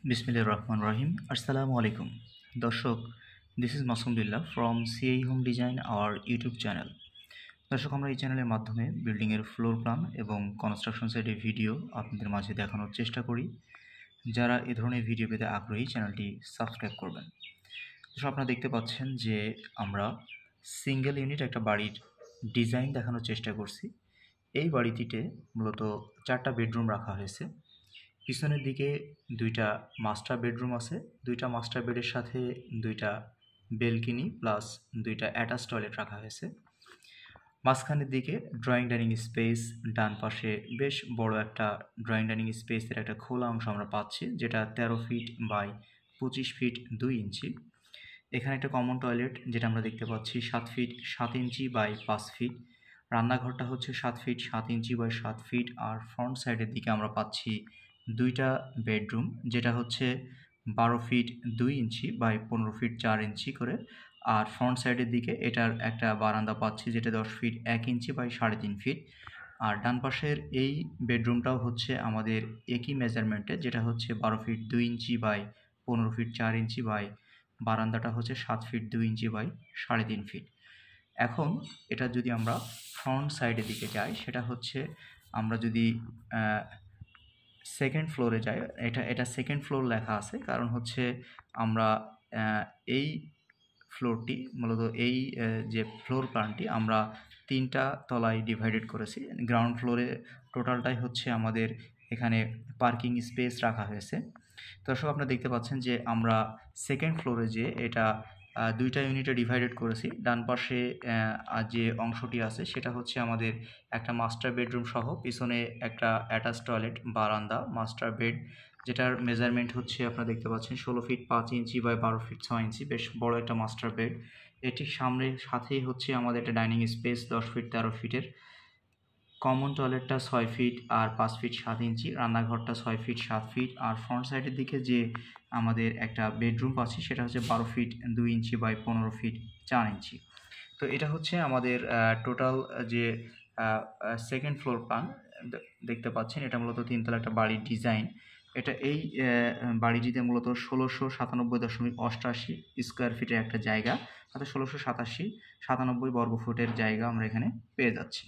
Bismillahir Rahmanir Rahim. Assalamu alaikum. দর্শক, this is Masumdullah from CI home design our YouTube channel. দর্শক, আমরা এই চ্যানেলের মাধ্যমে বিল্ডিংয়ের ফ্লোর প্ল্যান এবং কনস্ট্রাকশন সাইটের ভিডিও আপনাদের মাঝে দেখানোর চেষ্টা করি। যারা এ ধরনের ভিডিও পেতে আগ্রহী, চ্যানেলটি সাবস্ক্রাইব করবেন। দর্শক, আপনারা দেখতে পাচ্ছেন যে আমরা সিঙ্গেল ইউনিট একটা বাড়ির ডিজাইন দেখানোর চেষ্টা করছি। এই বাড়িটিতে মূলত 4টা বেডরুম রাখা হয়েছে। পিছনের দিকে 2টা মাস্টার বেডরুম আছে। 2টা মাস্টার বেডের সাথে 2টা বেলকনি প্লাস 2টা অ্যাটাচ টয়লেট রাখা হয়েছে। মাঝখানের দিকে ড্রয়িং ডাইনিং স্পেস, ডান পাশে বেশ বড় একটা ড্রয়িং ডাইনিং স্পেসের একটা খোলা অংশ আমরা পাচ্ছি, যেটা 13 ফিট বাই 25 ফিট 2 ইঞ্চি। এখানে একটা কমন টয়লেট যেটা আমরা দেখতে পাচ্ছি 7 ফিট 7 ইঞ্চি বাই 5 ফিট। রান্নাঘরটা হচ্ছে 7 ফিট 7 ইঞ্চি বাই 7 ফিট। আর ফ্রন্ট সাইডের দিকে আমরা পাচ্ছি 2টা বেডরুম, যেটা হচ্ছে 12 feet 2 inch by 15 feet 4 inch করে। আর ফ্রন্ট সাইডের দিকে এটার একটা বারান্দা পাচ্ছি, যেটা 10 ফিট 1 ইঞ্চি বাই 3.5 ফিট। আর ডান পাশের এই বেডরুমটাও হচ্ছে আমাদের একই মেজারমেন্টে, যেটা হচ্ছে 12 feet 2 inch by 15 feet 4 inch by বারান্দাটা হচ্ছে 7 ফিট 2 ইঞ্চি বাই 3.5 ফিট। এখন এটা যদি আমরা ফ্রন্ট সাইডের দিকে যাই, সেটা হচ্ছে আমরা যদি সেকেন্ড ফ্লোরে যাই, এটা সেকেন্ড ফ্লোর লেখা আছে, কারণ হচ্ছে আমরা এই ফ্লোরটি মূলত এই যে ফ্লোর প্ল্যানটি আমরা 3টা তলায় ডিভাইডেড করেছি। গ্রাউন্ড ফ্লোরে টোটালটাই হচ্ছে আমাদের এখানে পার্কিং স্পেস রাখা হয়েছে। দর্শক, আপনারা দেখতে পাচ্ছেন যে আমরা সেকেন্ড ফ্লোরে যে এটা 2টা ইউনিটে ডিভাইডেড করেছি। ডান পাশে যে অংশটি আছে সেটা হচ্ছে আমাদের একটা মাস্টার বেডরুম সহ, পিছনে একটা অ্যাটাচ টয়লেট, বারান্দা, মাস্টার বেড, যেটার মেজারমেন্ট হচ্ছে আপনারা দেখতে পাচ্ছেন 16 ফিট 5 ইঞ্চি বাই 12 ফিট 6 ইঞ্চি, বেশ বড় একটা মাস্টার বেড। এটির সাথেই হচ্ছে আমাদের একটা ডাইনিং স্পেস 10 ফিট 13 ফিটের। কমন টয়লেটটা 6 ফিট আর 5 ফিট 7 ইঞ্চি, রান্নাঘরটা 6 ফিট 7 ফিট। আর ফ্রন্ট সাইডের দিকে যে আমাদের একটা বেডরুম পাচ্ছি সেটা হচ্ছে 12 ফিট 2 ইঞ্চি বাই 15 ফিট 4 ইঞ্চি। তো এটা হচ্ছে আমাদের টোটাল যে সেকেন্ড ফ্লোর প্ল্যান দেখতে পাচ্ছেন। এটা মূলত 3তলা একটা বাড়ির ডিজাইন। এটা এই বাড়িটিতে মূলত 1697.88 স্কোয়ার ফিটের একটা জায়গা, অর্থাৎ 1697 বর্গ ফুটের জায়গা আমরা এখানে পেয়ে যাচ্ছি।